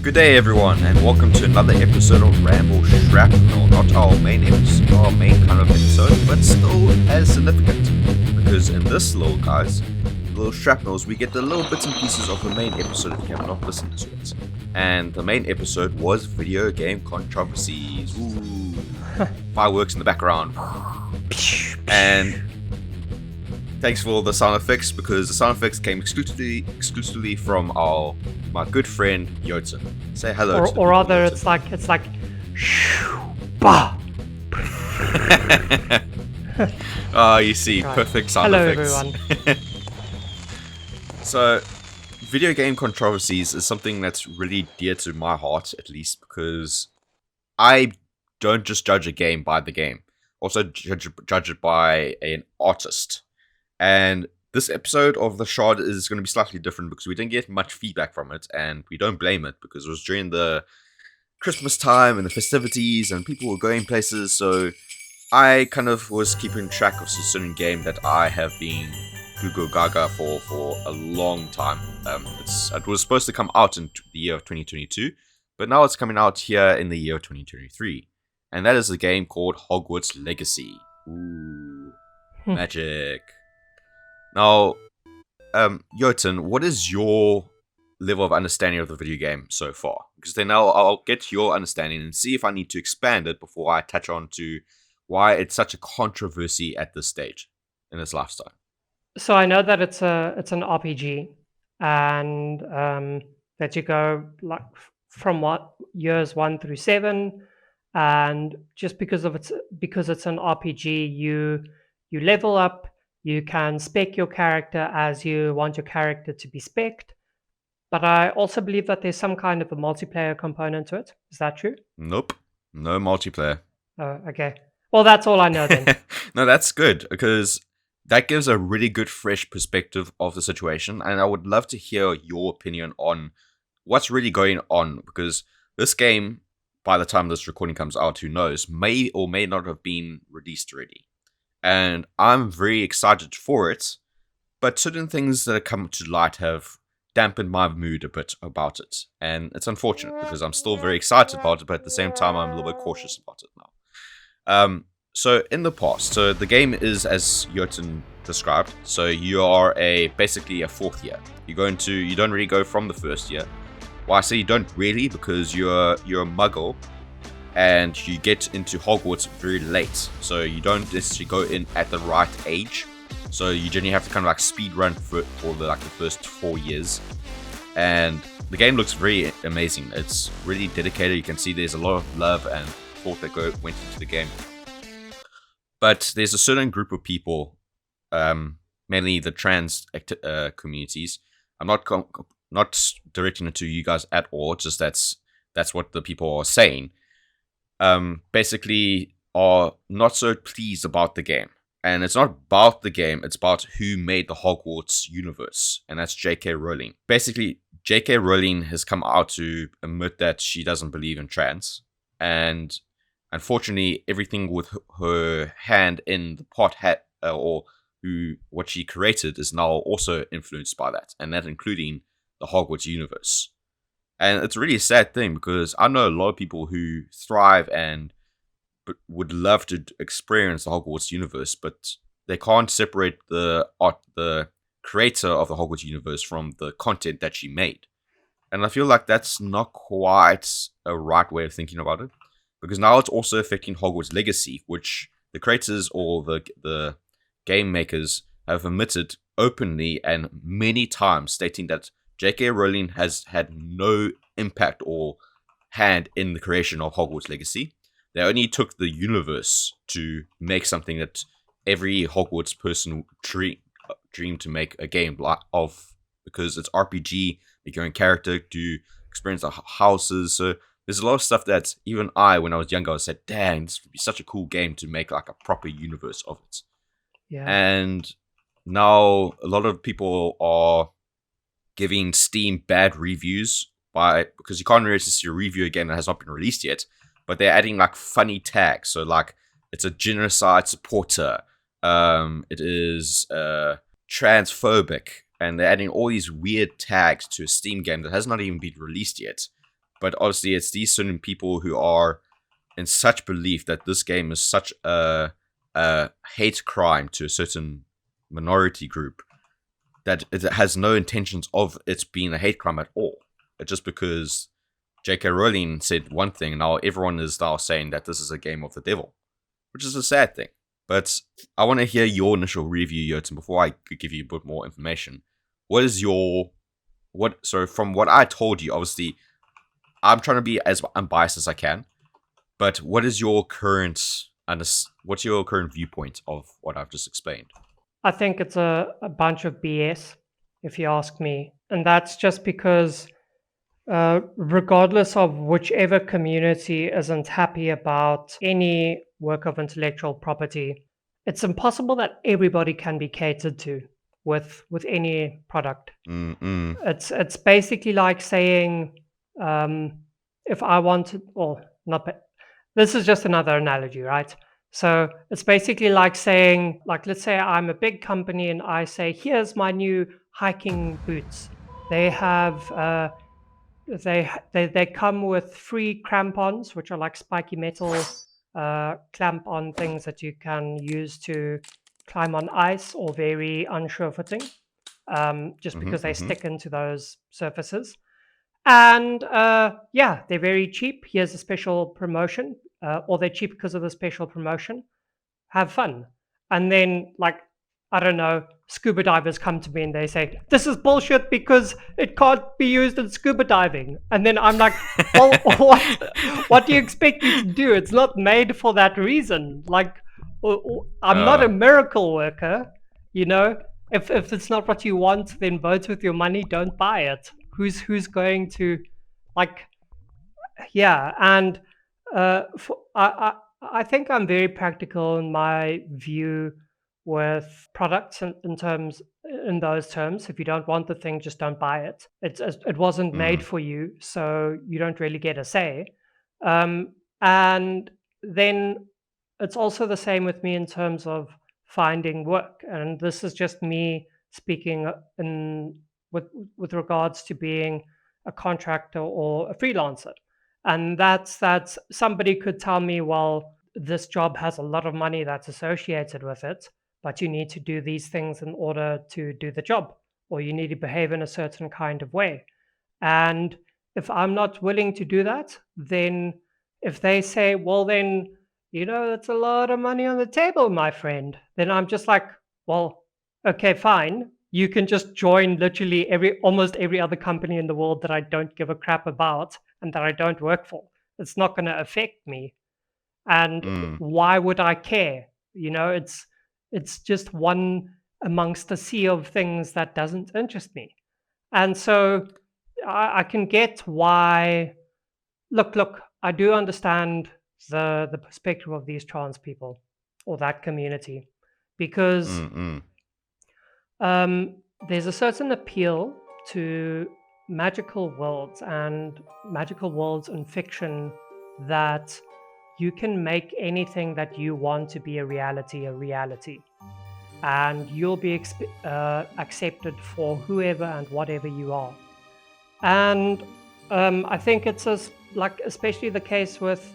Good day, everyone, and welcome to another episode of Ramble Shrapnel. Not our main episode, our main kind of episode, but still as significant. Because in this little shrapnels, we get the little bits and pieces of the main episode if you have not listened to it. And the main episode was video game controversies. Ooh, fireworks in the background. And thanks for all the sound effects, because the sound effects came exclusively from my good friend Eoton. Say hello. Or rather, it's like shoo, bah. Oh, you see, Right. perfect sound Hello, effects. everyone. So, video game controversies is something that's really dear to my heart, at least, because I don't just judge a game by the game. Also judge it by an artist. And this episode of The Shard is going to be slightly different because we didn't get much feedback from it, and we don't blame it because it was during the Christmas time and the festivities and people were going places, so I kind of was keeping track of a certain game that I have been Google Gaga for a long time. It was supposed to come out in the year of 2022, but now it's coming out here in the year of 2023. And that is a game called Hogwarts Legacy. Ooh, magic. Now, Eoton, what is your level of understanding of the video game so far? Because then I'll get your understanding and see if I need to expand it before I touch on to why it's such a controversy at this stage in its lifestyle. So I know that it's an RPG, and that you go like from years 1 through 7, and just because it's an RPG, you level up. You can spec your character as you want your character to be spec'd. But I also believe that there's some kind of a multiplayer component to it. Is that true? Nope. No multiplayer. Oh, okay. Well, that's all I know then. No, that's good, because that gives a really good fresh perspective of the situation, and I would love to hear your opinion on what's really going on, because this game, by the time this recording comes out, who knows, may or may not have been released already. And I'm very excited for it, but certain things that have come to light have dampened my mood a bit about it. And it's unfortunate, because I'm still very excited about it, but at the same time, I'm a little bit cautious about it now. So in the past, so the game is as Eoton described. So you are basically a fourth year. You don't really go from the first year. Well, I say you don't really, because you're a muggle, and you get into Hogwarts very late. So you don't necessarily go in at the right age. So you generally have to kind of like speed run for the first 4 years. And the game looks very amazing. It's really dedicated. You can see there's a lot of love and thought that went into the game. But there's a certain group of people, mainly the trans communities. I'm not directing it to you guys at all. Just that's what the people are saying. Basically are not so pleased about the game. And it's not about the game, it's about who made the Hogwarts universe, and that's J.K. Rowling. Basically, J.K. Rowling has come out to admit that she doesn't believe in trans, and unfortunately, everything with her hand in the pot what she created is now also influenced by that, and that including the Hogwarts universe. And it's really a sad thing, because I know a lot of people who thrive and would love to experience the Hogwarts universe, but they can't separate the creator of the Hogwarts universe from the content that she made. And I feel like that's not quite a right way of thinking about it, because now it's also affecting Hogwarts Legacy, which the creators or the game makers have admitted openly and many times, stating that J.K. Rowling has had no impact or hand in the creation of Hogwarts Legacy. They only took the universe to make something that every Hogwarts person dreamed to make a game of, because it's RPG, make your own character, do experience the houses. So there's a lot of stuff that even when I was younger, I said, dang, this would be such a cool game to make like a proper universe of it. Yeah. And now a lot of people are giving Steam bad reviews because you can't really see a review a game that has not been released yet, but they're adding like funny tags. So like it's a genocide supporter, it is transphobic, and they're adding all these weird tags to a Steam game that has not even been released yet. But obviously, it's these certain people who are in such belief that this game is such a hate crime to a certain minority group that it has no intentions of it being a hate crime at all. It's just because J.K. Rowling said one thing, and now everyone is now saying that this is a game of the devil, which is a sad thing. But I want to hear your initial review, Eoton, before I could give you a bit more information. What is your so from what I told you, obviously, I'm trying to be as unbiased as I can. But what is your current what's your current viewpoint of what I've just explained? I think it's a bunch of BS, if you ask me. And that's just because, regardless of whichever community isn't happy about any work of intellectual property, it's impossible that everybody can be catered to with any product. Mm-mm. It's basically like saying, if I wanted, or not, this is just another analogy, right? So it's basically like saying, like, let's say I'm a big company and I say, here's my new hiking boots. They have, they come with free crampons, which are like spiky metal clamp on things that you can use to climb on ice or very unsure footing, just because they stick into those surfaces. And yeah, they're very cheap. Here's a special promotion, or they're cheap because of the special promotion. Have fun. And then, like, I don't know, scuba divers come to me and they say, this is bullshit because it can't be used in scuba diving. And then I'm like, well, what do you expect me to do? It's not made for that reason. Like, I'm not a miracle worker, you know? If it's not what you want, then vote with your money, don't buy it. Who's going to, like, yeah. And I think I'm very practical in my view with products in those terms. If you don't want the thing, just don't buy it. It wasn't made for you, so you don't really get a say. And then it's also the same with me in terms of finding work, and this is just me speaking in with regards to being a contractor or a freelancer. And that's somebody could tell me, well, this job has a lot of money that's associated with it, but you need to do these things in order to do the job, or you need to behave in a certain kind of way. And if I'm not willing to do that, then if they say, well, then, that's a lot of money on the table, my friend, then I'm just like, well, okay, fine. You can just join literally almost every other company in the world that I don't give a crap about and that I don't work for. It's not going to affect me. And why would I care? It's just one amongst a sea of things that doesn't interest me. And so I can get why. Look, I do understand the perspective of these trans people or that community, because there's a certain appeal to magical worlds in fiction, that you can make anything that you want to be a reality, and you'll be accepted for whoever and whatever you are. And I think it's like especially the case with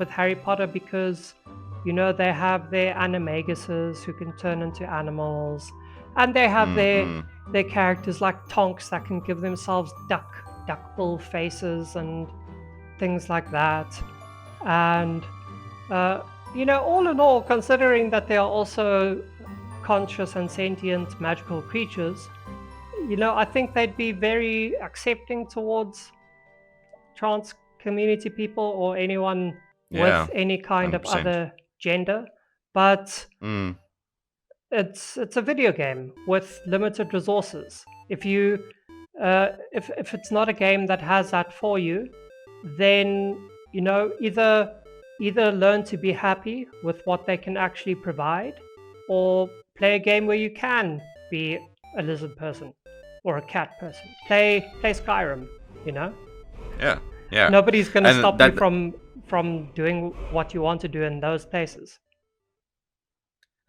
Harry Potter, because they have their animaguses who can turn into animals, and they have their characters like Tonks that can give themselves duckbill faces and things like that. And all in all, considering that they are also conscious and sentient magical creatures, I think they'd be very accepting towards trans community people or anyone with any kind 100%. of other gender. But it's a video game with limited resources. If you if it's not a game that has that for you, then either learn to be happy with what they can actually provide, or play a game where you can be a lizard person or a cat person. Play Skyrim. Yeah. Nobody's going to And stop you from doing what you want to do in those places.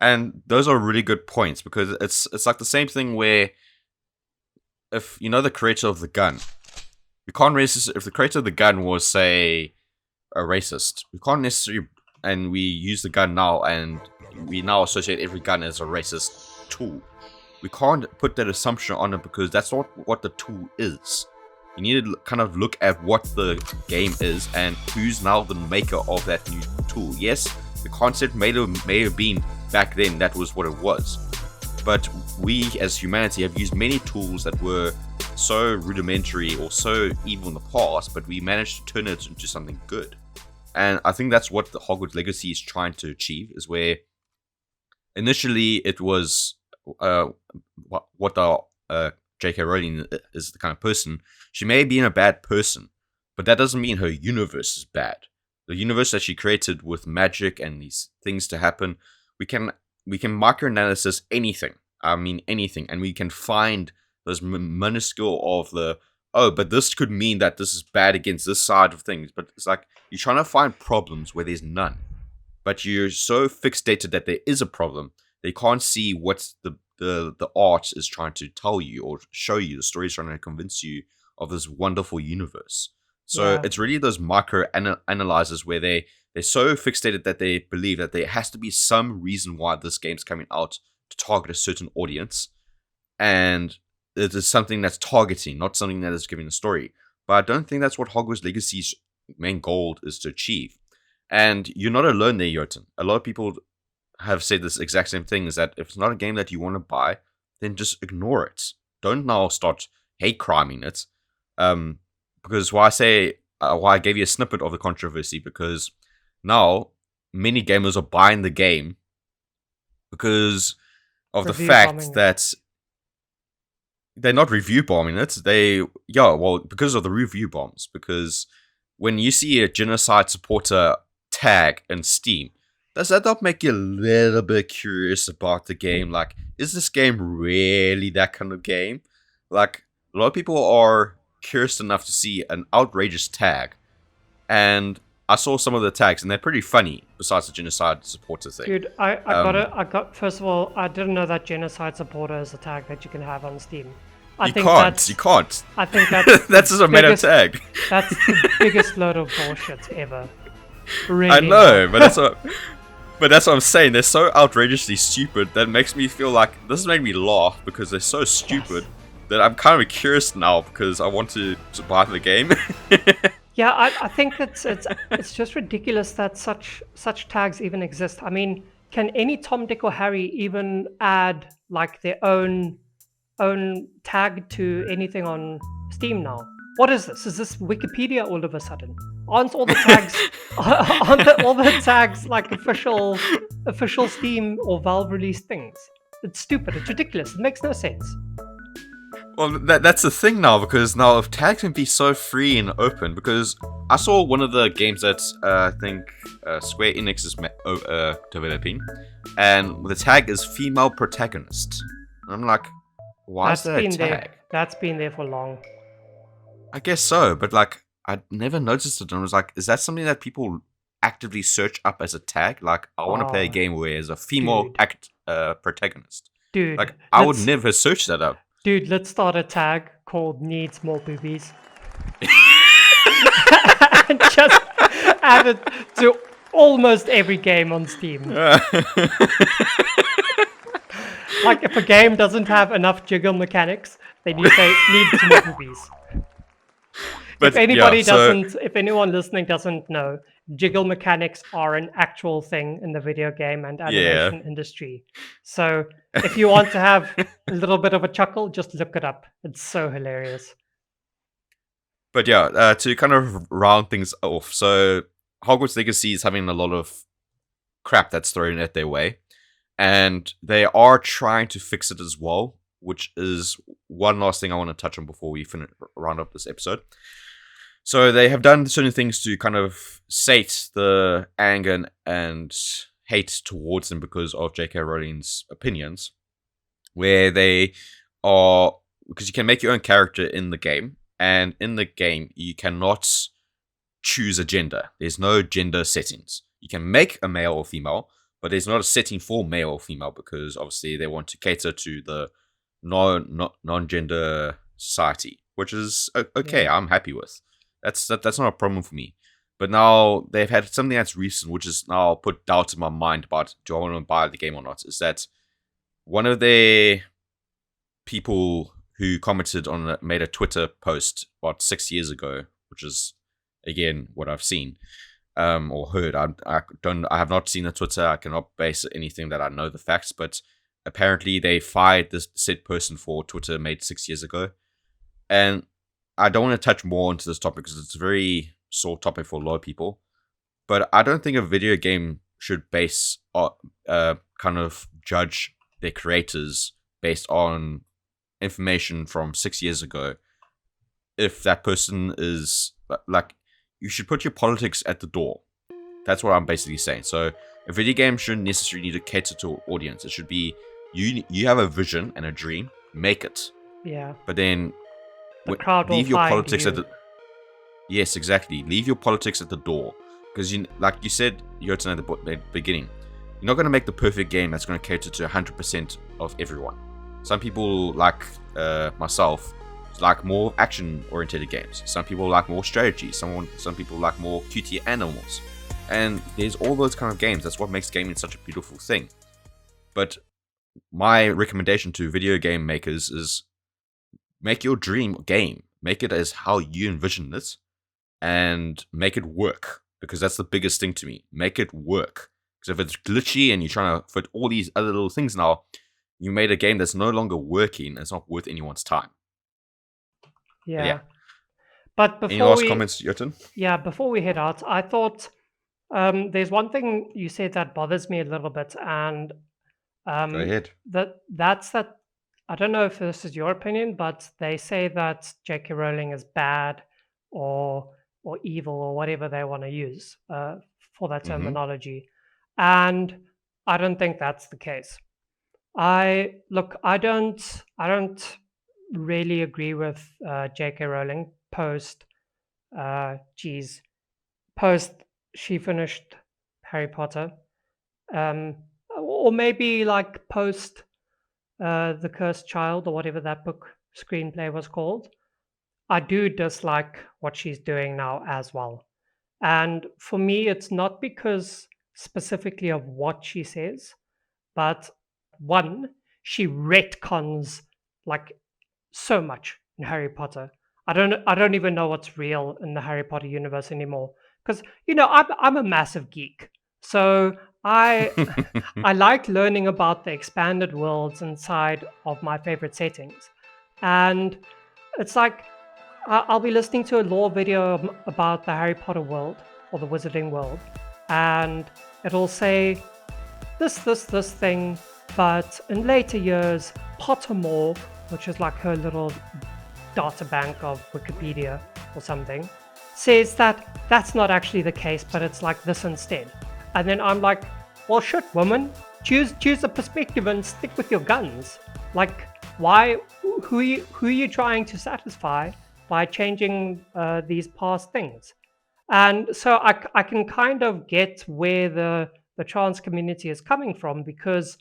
And those are really good points, because it's like the same thing where, if the creator of the gun, we can't necessarily, if the creator of the gun was, say, a racist, we can't necessarily, and we use the gun now, and we now associate every gun as a racist tool. We can't put that assumption on it because that's not what the tool is. You need to kind of look at what the game is and who's now the maker of that new tool. Yes, the concept may have been back then that was what it was. But we as humanity have used many tools that were so rudimentary or so evil in the past, but we managed to turn it into something good. And I think that's what the Hogwarts Legacy is trying to achieve, is where initially it was what the J.K. Rowling is the kind of person. She may be a bad person, but that doesn't mean her universe is bad. The universe that she created with magic and these things to happen, we can microanalysis anything. I mean anything, and we can find those minuscule of the, oh, but this could mean that this is bad against this side of things. But it's like you're trying to find problems where there's none, but you're so fixated that there is a problem they can't see what the art is trying to tell you or show you. The story is trying to convince you of this wonderful universe. So it's really those micro analyzers where they're so fixated that they believe that there has to be some reason why this game's coming out to target a certain audience, and it is something that's targeting, not something that is giving a story. But I don't think that's what Hogwarts Legacy's main goal is to achieve. And you're not alone there, Eoton. A lot of people have said this exact same thing, is that if it's not a game that you want to buy, then just ignore it. Don't now start hate criming it. Because why I gave you a snippet of the controversy, because now many gamers are buying the game because of the fact that they're not review bombing it. Because of the review bombs. Because when you see a genocide supporter tag in Steam, does that not make you a little bit curious about the game? Like, is this game really that kind of game? Like, a lot of people are curious enough to see an outrageous tag, and I saw some of the tags, and they're pretty funny. Besides the genocide supporter thing, dude, I got. First of all, I didn't know that genocide supporter is a tag that you can have on Steam. You can't. I think that's that's just a meta tag. That's the biggest load of bullshit ever. Really, I know, but that's what I'm saying. They're so outrageously stupid that makes me feel like this has made me laugh because they're so stupid that I'm kind of curious now because I want to buy the game. Yeah, I think it's just ridiculous that such tags even exist. I mean, can any Tom, Dick, or Harry even add like their own tag to anything on Steam now? What is this? Is this Wikipedia all of a sudden? Aren't all the tags all the tags like official Steam or Valve released things? It's stupid. It's ridiculous. It makes no sense. Well, that's the thing now, because now if tags can be so free and open, because I saw one of the games that I think Square Enix is developing, and the tag is female protagonist. And I'm like, why is that a tag? That's been there for long. I guess so, but like I never noticed it, and I was like, is that something that people actively search up as a tag? Like, I want to play a game where there's a female protagonist. Dude, like I would never search that up. Dude, let's start a tag called needs more boobies. And just add it to almost every game on Steam. Like, if a game doesn't have enough jiggle mechanics, then you say needs more boobies. But if anyone listening doesn't know, jiggle mechanics are an actual thing in the video game and animation industry. So if you want to have a little bit of a chuckle, just look it up. It's so hilarious. But to kind of round things off, so Hogwarts Legacy is having a lot of crap that's thrown at their way, and they are trying to fix it as well, which is one last thing I want to touch on before we round up this episode. So they have done certain things to kind of sate the anger and hate towards them because of J.K. Rowling's opinions, where they are, because you can make your own character in the game, and in the game you cannot choose a gender. There's no gender settings. You can make a male or female, but there's not a setting for male or female because obviously they want to cater to the non-gender society. which is Yeah. okay. I'm happy with. That's not a problem for me. But now they've had something that's recent, which is now put doubt in my mind about do I want to buy the game or not. Is that one of their people who commented on it made a Twitter post about 6 years ago, which is again what I've seen or heard. I have not seen the Twitter. I cannot base anything that I know the facts, but apparently they fired this said person for Twitter made 6 years ago. And I don't want to touch more into this topic because it's a very sore topic for a lot of people. But I don't think a video game should base kind of judge their creators based on information from 6 years ago. If that person is like, you should put your politics at the door. That's what I'm basically saying. So a video game shouldn't necessarily need to cater to an audience. It should be you have a vision and a dream, make it. Yeah. But then The crowd will leave your find politics at you. the yes, exactly. Leave your politics at the door because like you said, Eoton at the beginning, you're not going to make the perfect game that's going to cater to 100% of everyone. Some people like myself like more action-oriented games. Some people like more strategy. Some people like more cutie animals. And there's all those kind of games. That's what makes gaming such a beautiful thing. But my recommendation to video game makers is make your dream game. Make it as how you envision it and make it work. Because that's the biggest thing to me. Make it work. Because if it's glitchy and you're trying to fit all these other little things now, you made a game that's no longer working. It's not worth anyone's time. Yeah. But before any last comments, Eoton? Yeah, before we head out, I thought there's one thing you said that bothers me a little bit, and Go ahead. that's that. I don't know if this is your opinion, but they say that J.K. Rowling is bad or evil or whatever they want to use for that terminology, and I don't think that's the case. I don't really agree with J.K. Rowling geez, post she finished Harry Potter, um, or maybe like post the Cursed Child or whatever that book screenplay was called. I do dislike what she's doing now as well, and for me, it's not because specifically of what she says, but one, she retcons like so much in Harry Potter. I don't even know what's real in the Harry Potter universe anymore because I'm a massive geek. So I I like learning about the expanded worlds inside of my favorite settings. And it's like I'll be listening to a lore video about the Harry Potter world or the Wizarding world, and it'll say this thing, but in later years, Pottermore, which is like her little data bank of Wikipedia or something, says that that's not actually the case, but it's like this instead. And then I'm like, well, shit, woman, choose a perspective and stick with your guns. Like, why? Who are you trying to satisfy by changing these past things? And so I can kind of get where the trans community is coming from, because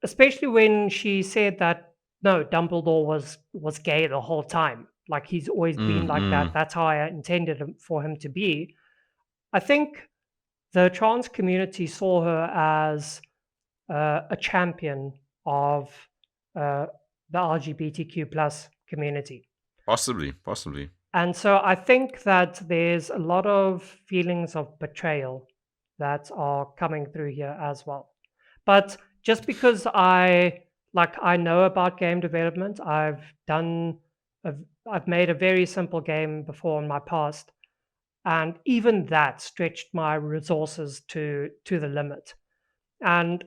especially when she said that no, Dumbledore was gay the whole time, like he's always been like that. That's how I intended for him to be. I think the trans community saw her as a champion of the LGBTQ plus community. Possibly. And so I think that there's a lot of feelings of betrayal that are coming through here as well. But just because I know about game development, I've made a very simple game before in my past, and even that stretched my resources to the limit. And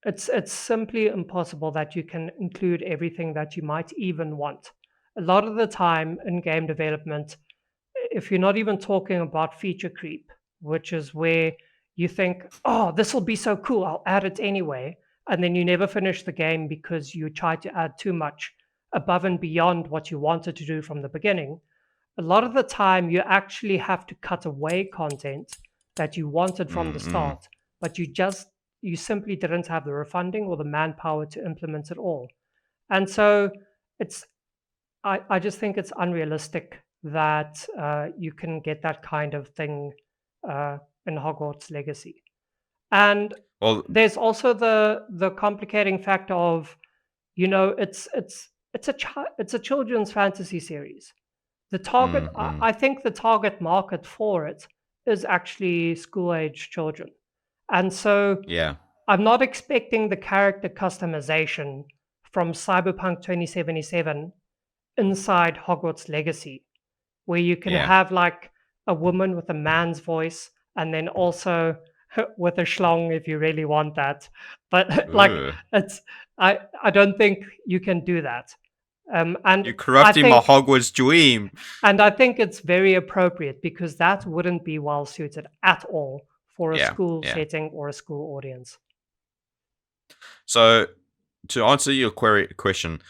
it's simply impossible that you can include everything that you might even want. A lot of the time in game development, if you're not even talking about feature creep, which is where you think, oh, this will be so cool, I'll add it anyway, and then you never finish the game because you tried to add too much above and beyond what you wanted to do from the beginning. A lot of the time, you actually have to cut away content that you wanted from the start, but you simply didn't have the refunding or the manpower to implement it all. And so it's I just think it's unrealistic that you can get that kind of thing in Hogwarts Legacy. And Well, there's also the complicating factor of, it's a children's fantasy series. The target, mm, I mm, I think the target market for it is actually school age children. And so yeah, I'm not expecting the character customization from Cyberpunk 2077 inside Hogwarts Legacy, where you can yeah. have like a woman with a man's voice and then also with a schlong if you really want that. But like Ugh. it's I don't think you can do that. You're corrupting my Hogwarts dream. And I think it's very appropriate because that wouldn't be well suited at all for a Yeah, school yeah. setting or a school audience. So to answer your question,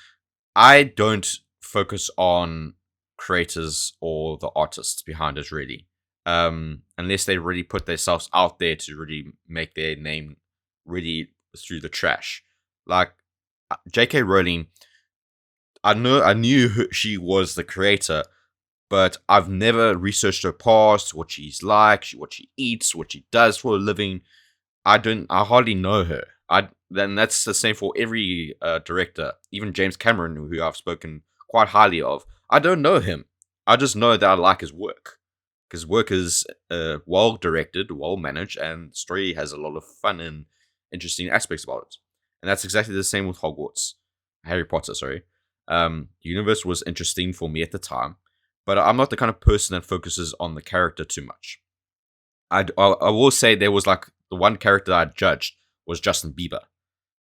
I don't focus on creators or the artists behind it really, unless they really put themselves out there to really make their name really through the trash. Like J.K. Rowling, I knew she was the creator, but I've never researched her past, what she's like, what she eats, what she does for a living. I hardly know her. Then that's the same for every director, even James Cameron, who I've spoken quite highly of. I don't know him. I just know that I like his work because work is well directed, well managed, and the story has a lot of fun and interesting aspects about it. And that's exactly the same with Harry Potter. Sorry, the universe was interesting for me at the time, but I'm not the kind of person that focuses on the character too much. I will say there was like the one character I judged was Justin Bieber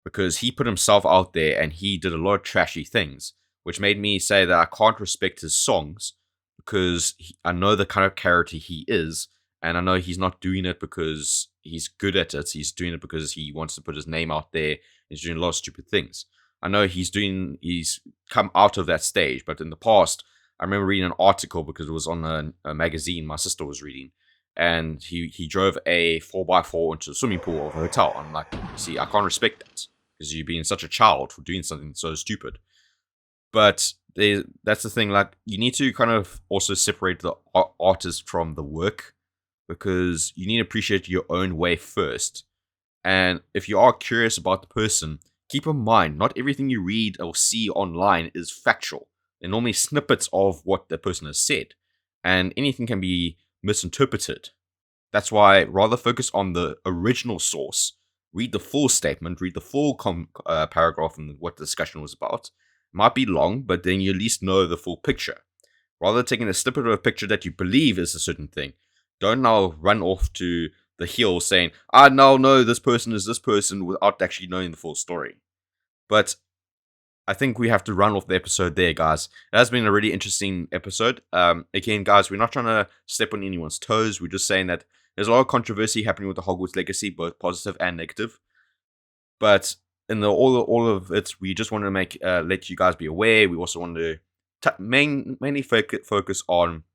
because he put himself out there and he did a lot of trashy things, which made me say that I can't respect his songs because I know the kind of character he is, and I know he's not doing it because he's good at it. He's doing it because he wants to put his name out there. He's doing a lot of stupid things. I know he's come out of that stage, but in the past, I remember reading an article because it was on a magazine my sister was reading, and he drove a 4x4 into the swimming pool of a hotel. I'm like, see, I can't respect that because you're being such a child for doing something so stupid. But that's the thing, like, you need to kind of also separate the artist from the work because you need to appreciate your own way first. And if you are curious about the person, keep in mind, not everything you read or see online is factual. They're normally snippets of what the person has said, and anything can be misinterpreted. That's why rather focus on the original source, read the full statement, read the full paragraph and what the discussion was about. It might be long, but then you at least know the full picture. Rather taking a snippet of a picture that you believe is a certain thing, don't now run off to the hill saying, "I now know this person is this person," without actually knowing the full story. But I think we have to run off the episode there, guys. It has been a really interesting episode. Again, guys, we're not trying to step on anyone's toes. We're just saying that there's a lot of controversy happening with the Hogwarts Legacy, both positive and negative. But in all of it, we just want to let you guys be aware. We also want to mainly focus on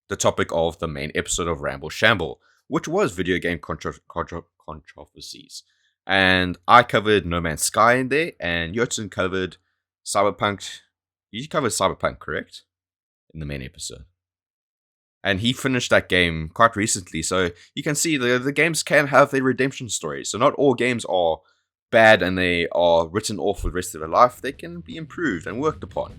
the topic of the main episode of Ramble Shamble, which was video game controversies. And I covered No Man's Sky in there, and Eoton covered Cyberpunk. You covered Cyberpunk, correct? In the main episode. And he finished that game quite recently, so you can see the games can have their redemption stories. So not all games are bad and they are written off for the rest of their life. They can be improved and worked upon.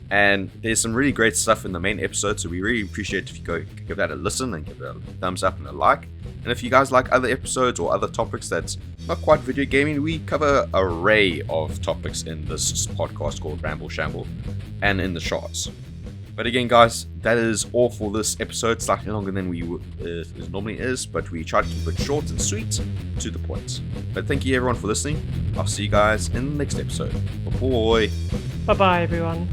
And there's some really great stuff in the main episode, so we really appreciate if you go give that a listen and give it a thumbs up and a like. And if you guys like other episodes or other topics that's not quite video gaming, we cover an array of topics in this podcast called Ramble Shamble and in the charts. But again, guys, that is all for this episode. Slightly longer than we normally is, but we try to keep it short and sweet, to the point. But thank you everyone for listening. I'll see you guys in the next episode. Bye-bye. Bye bye, everyone.